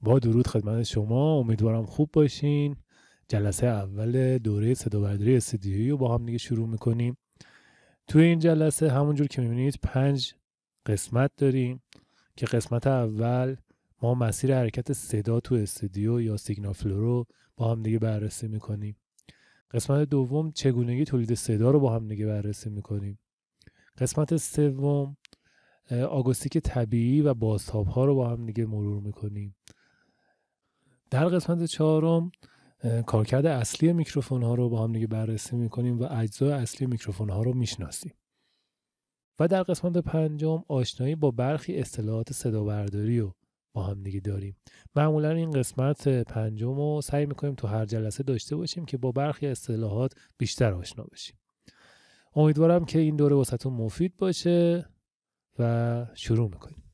با درود خدمت شما، امیدوارم خوب باشین. جلسه اول دوره صدابرداری استودیویی رو با هم دیگه شروع میکنیم. توی این جلسه همونجور که میبینید 5 قسمت داریم که قسمت اول ما مسیر حرکت صدا تو استودیو یا سیگنال فلو رو با هم دیگه بررسی میکنیم. قسمت دوم چگونگی تولید صدا رو با هم دیگه بررسی میکنیم. قسمت سوم آکوستیک طبیعی و بازتاب ها رو با هم دیگه مرور میکنیم. در قسمت چهارم کارکرد اصلی میکروفون ها رو با هم دیگه بررسی میکنیم و اجزای اصلی میکروفون ها رو میشناسیم. و در قسمت پنجم آشنایی با برخی اصطلاحات صدابرداری رو با هم دیگه داریم. معمولا این قسمت پنجم رو سعی میکنیم تو هر جلسه داشته باشیم که با برخی اصطلاحات بیشتر آشنا بشیم. امیدوارم که این دوره واسهتون مفید باشه و شروع میکنیم.